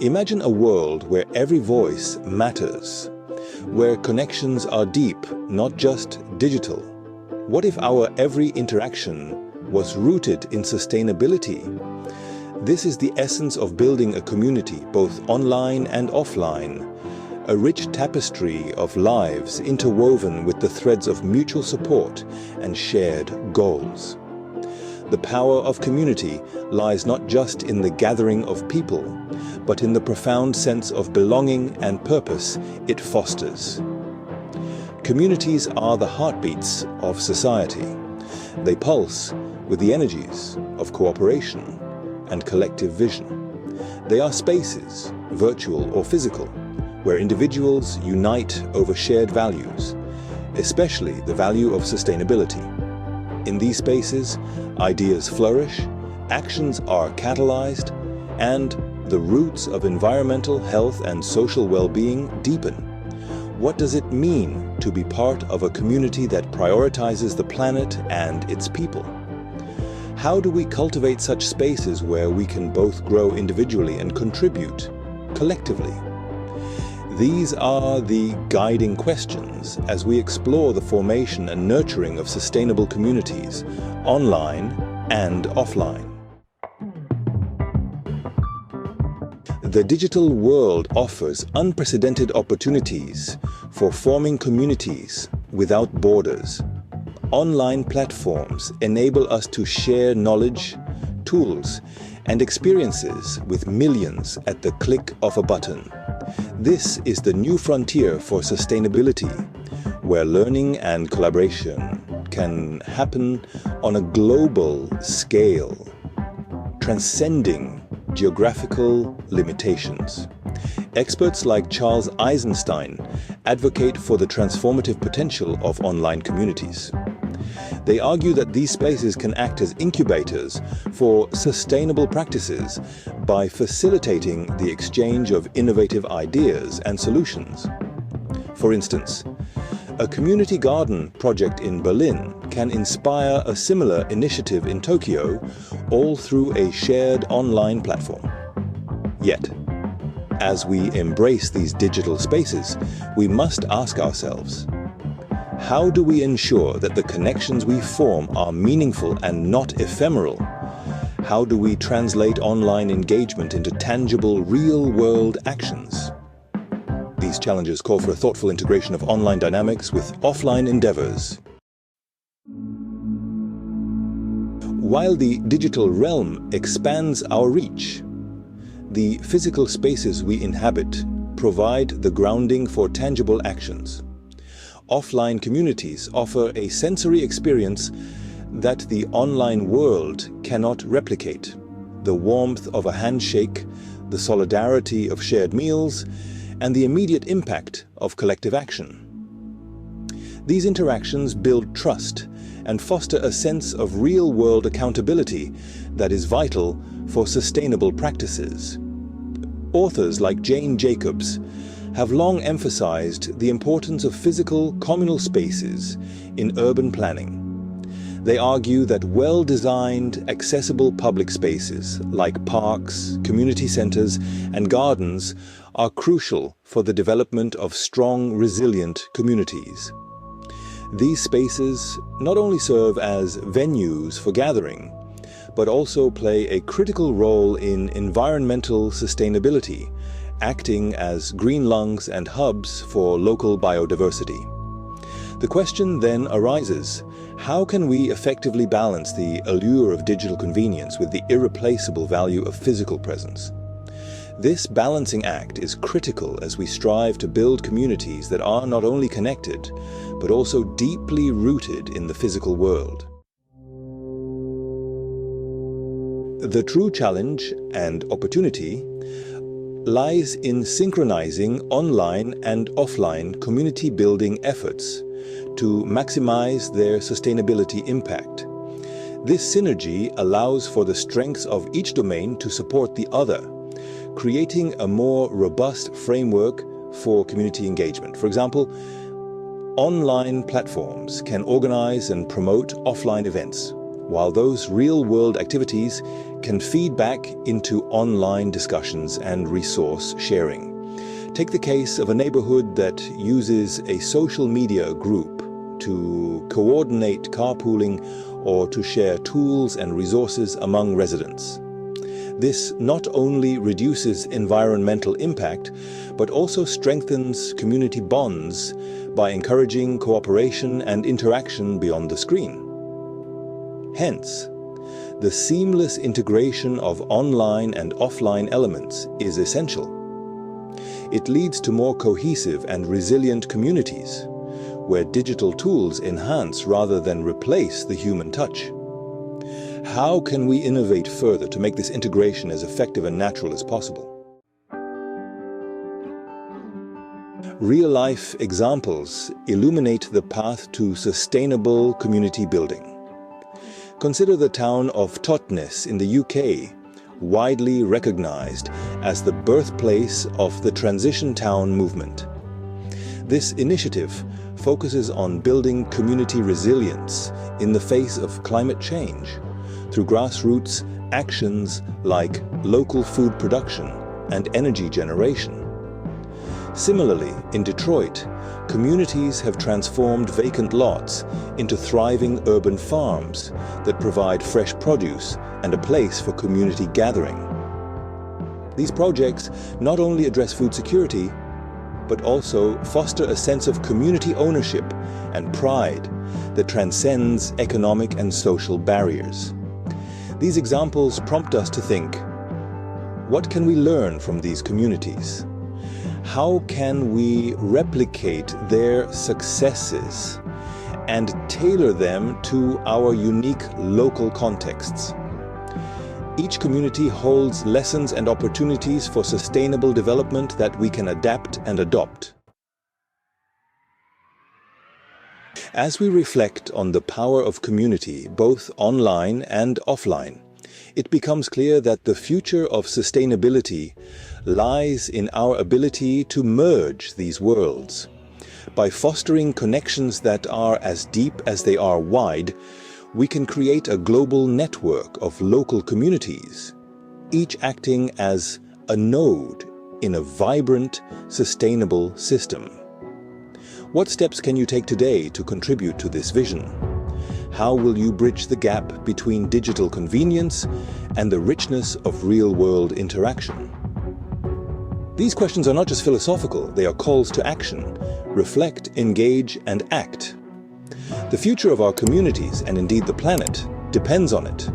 Imagine a world where every voice matters, where connections are deep, not just digital. What if our every interaction was rooted in sustainability? This is the essence of building a community, both online and offline, a rich tapestry of lives interwoven with the threads of mutual support and shared goals. The power of community lies not just in the gathering of people, but in the profound sense of belonging and purpose it fosters. Communities are the heartbeats of society. They pulse with the energies of cooperation and collective vision. They are spaces, virtual or physical, where individuals unite over shared values, especially the value of sustainability. In these spaces, ideas flourish, actions are catalyzed, and the roots of environmental health and social well-being deepen. What does it mean to be part of a community that prioritizes the planet and its people? How do we cultivate such spaces where we can both grow individually and contribute collectively? These are the guiding questions as we explore the formation and nurturing of sustainable communities, online and offline. The digital world offers unprecedented opportunities for forming communities without borders. Online platforms enable us to share knowledge, tools, and experiences with millions at the click of a button. This is the new frontier for sustainability, where learning and collaboration can happen on a global scale, transcending geographical limitations. Experts like Charles Eisenstein advocate for the transformative potential of online communities. They argue that these spaces can act as incubators for sustainable practices by facilitating the exchange of innovative ideas and solutions. For instance, a community garden project in Berlin can inspire a similar initiative in Tokyo, all through a shared online platform. Yet, as we embrace these digital spaces, we must ask ourselves, how do we ensure that the connections we form are meaningful and not ephemeral? How do we translate online engagement into tangible, real-world actions? These challenges call for a thoughtful integration of online dynamics with offline endeavors. While the digital realm expands our reach, the physical spaces we inhabit provide the grounding for tangible actions. Offline communities offer a sensory experience that the online world cannot replicate. The warmth of a handshake, the solidarity of shared meals, and the immediate impact of collective action. These interactions build trust and foster a sense of real-world accountability that is vital for sustainable practices. Authors like Jane Jacobs have long emphasized the importance of physical communal spaces in urban planning. They argue that well-designed, accessible public spaces like parks, community centers, and gardens are crucial for the development of strong, resilient communities. These spaces not only serve as venues for gathering, but also play a critical role in environmental sustainability, acting as green lungs and hubs for local biodiversity. The question then arises, how can we effectively balance the allure of digital convenience with the irreplaceable value of physical presence? This balancing act is critical as we strive to build communities that are not only connected, but also deeply rooted in the physical world. The true challenge and opportunity lies in synchronizing online and offline community building efforts to maximize their sustainability impact. This synergy allows for the strengths of each domain to support the other, creating a more robust framework for community engagement. For example, online platforms can organize and promote offline events, while those real-world activities can feed back into online discussions and resource sharing. Take the case of a neighborhood that uses a social media group to coordinate carpooling or to share tools and resources among residents. This not only reduces environmental impact, but also strengthens community bonds by encouraging cooperation and interaction beyond the screen. Hence, the seamless integration of online and offline elements is essential. It leads to more cohesive and resilient communities, where digital tools enhance rather than replace the human touch. How can we innovate further to make this integration as effective and natural as possible? Real-life examples illuminate the path to sustainable community building. Consider the town of Totnes in the UK, widely recognized as the birthplace of the Transition Town movement. This initiative focuses on building community resilience in the face of climate change through grassroots actions like local food production and energy generation. Similarly, in Detroit, communities have transformed vacant lots into thriving urban farms that provide fresh produce and a place for community gathering. These projects not only address food security, but also foster a sense of community ownership and pride that transcends economic and social barriers. These examples prompt us to think, what can we learn from these communities? How can we replicate their successes and tailor them to our unique local contexts? Each community holds lessons and opportunities for sustainable development that we can adapt and adopt. As we reflect on the power of community, both online and offline, it becomes clear that the future of sustainability lies in our ability to merge these worlds. By fostering connections that are as deep as they are wide, we can create a global network of local communities, each acting as a node in a vibrant, sustainable system. What steps can you take today to contribute to this vision? How will you bridge the gap between digital convenience and the richness of real-world interaction? These questions are not just philosophical, they are calls to action. Reflect, engage, and act. The future of our communities, and indeed the planet, depends on it.